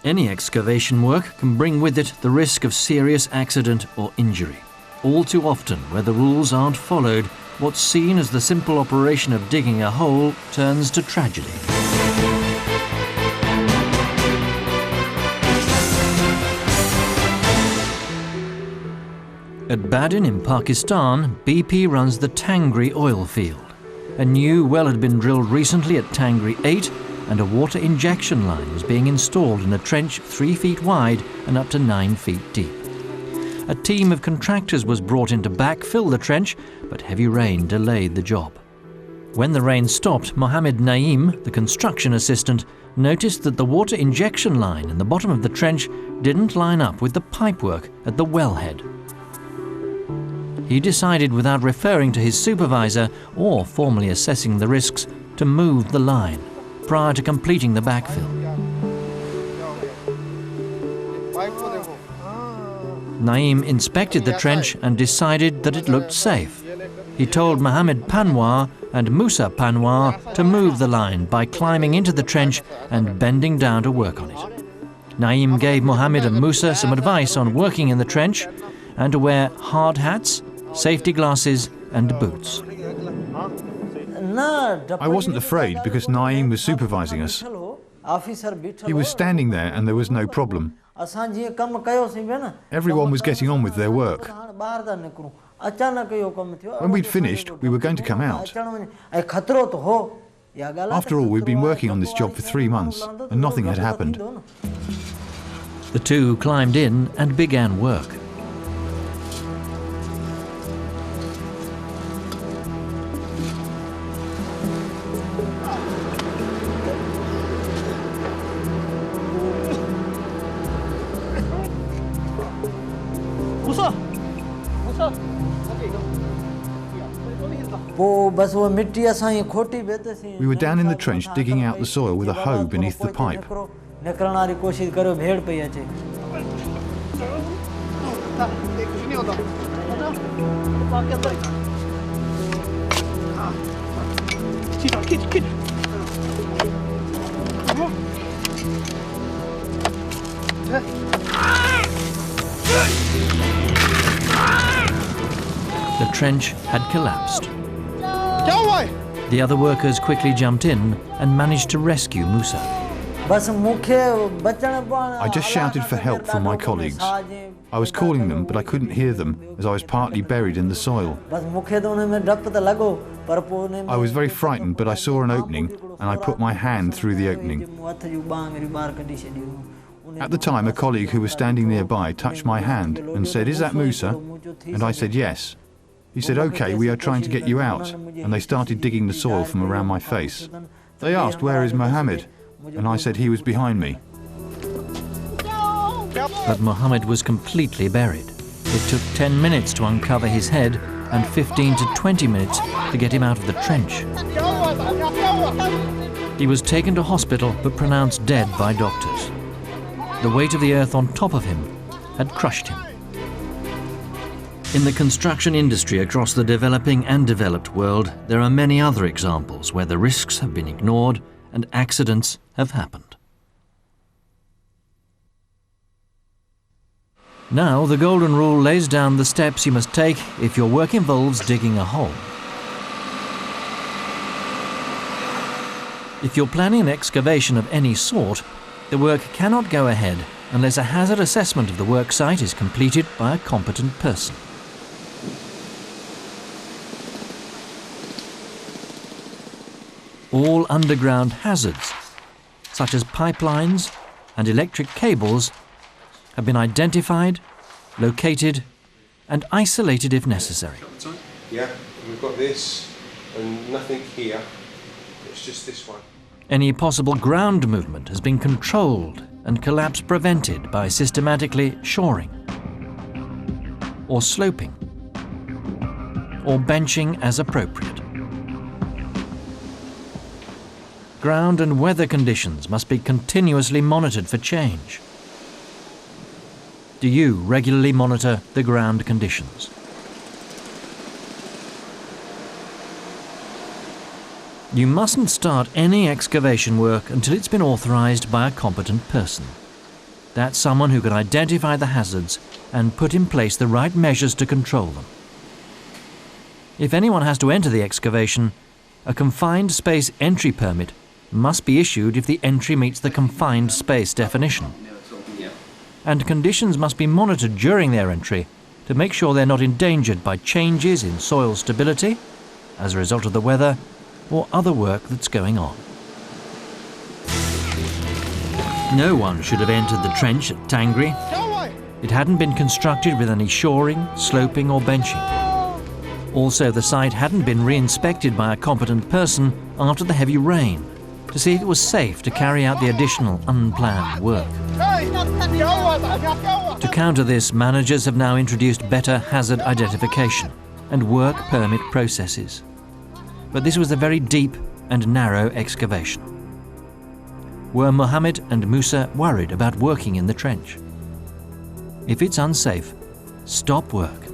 Any excavation work can bring with it the risk of serious accident or injury. All too often, where the rules aren't followed, what's seen as the simple operation of digging a hole turns to tragedy. At Badin in Pakistan, BP runs the Tangri oil field. A new well had been drilled recently at Tangri 8, and a water injection line was being installed in a trench 3 feet wide and up to 9 feet deep. A team of contractors was brought in to backfill the trench, but heavy rain delayed the job. When the rain stopped, Mohammed Naeem, the construction assistant, noticed that the water injection line in the bottom of the trench didn't line up with the pipework at the wellhead. He decided, without referring to his supervisor or formally assessing the risks, to move the line prior to completing the backfill. Naeem inspected the trench and decided that it looked safe. He told Mohammed Panwar and Musa Panwar to move the line by climbing into the trench and bending down to work on it. Naeem gave Mohammed and Musa some advice on working in the trench and to wear hard hats, safety glasses and boots. I wasn't afraid because Naeem was supervising us. He was standing there and there was no problem. Everyone was getting on with their work. When we'd finished, we were going to come out. After all, we'd been working on this job for 3 months and nothing had happened. The two climbed in and began work. We were down in the trench digging out the soil with a hoe beneath the pipe. The trench had collapsed. The other workers quickly jumped in and managed to rescue Musa. I just shouted for help from my colleagues. I was calling them, but I couldn't hear them as I was partly buried in the soil. I was very frightened, but I saw an opening and I put my hand through the opening. At the time, a colleague who was standing nearby touched my hand and said, "Is that Musa?" And I said, "Yes." He said, "Okay, we are trying to get you out," and they started digging the soil from around my face. They asked, "Where is Mohammed?" And I said he was behind me. But Mohammed was completely buried. It took 10 minutes to uncover his head and 15 to 20 minutes to get him out of the trench. He was taken to hospital but pronounced dead by doctors. The weight of the earth on top of him had crushed him. In the construction industry across the developing and developed world, there are many other examples where the risks have been ignored and accidents have happened. Now, the Golden Rule lays down the steps you must take if your work involves digging a hole. If you're planning an excavation of any sort, the work cannot go ahead unless a hazard assessment of the work site is completed by a competent person. All underground hazards, such as pipelines and electric cables, have been identified, located, and isolated if necessary. Yeah, we've got this and nothing here. It's just this one. Any possible ground movement has been controlled and collapse prevented by systematically shoring, or sloping, or benching as appropriate. Ground and weather conditions must be continuously monitored for change. Do you regularly monitor the ground conditions? You mustn't start any excavation work until it's been authorized by a competent person. That's someone who can identify the hazards and put in place the right measures to control them. If anyone has to enter the excavation, a confined space entry permit must be issued if the entry meets the confined space definition. And conditions must be monitored during their entry to make sure they're not endangered by changes in soil stability as a result of the weather or other work that's going on. No one should have entered the trench at Tangri. It hadn't been constructed with any shoring, sloping or benching. Also, the site hadn't been re-inspected by a competent person after the heavy rain to see if it was safe to carry out the additional unplanned work. To counter this, managers have now introduced better hazard identification and work permit processes. But this was a very deep and narrow excavation. Were Mohammed and Musa worried about working in the trench? If it's unsafe, stop work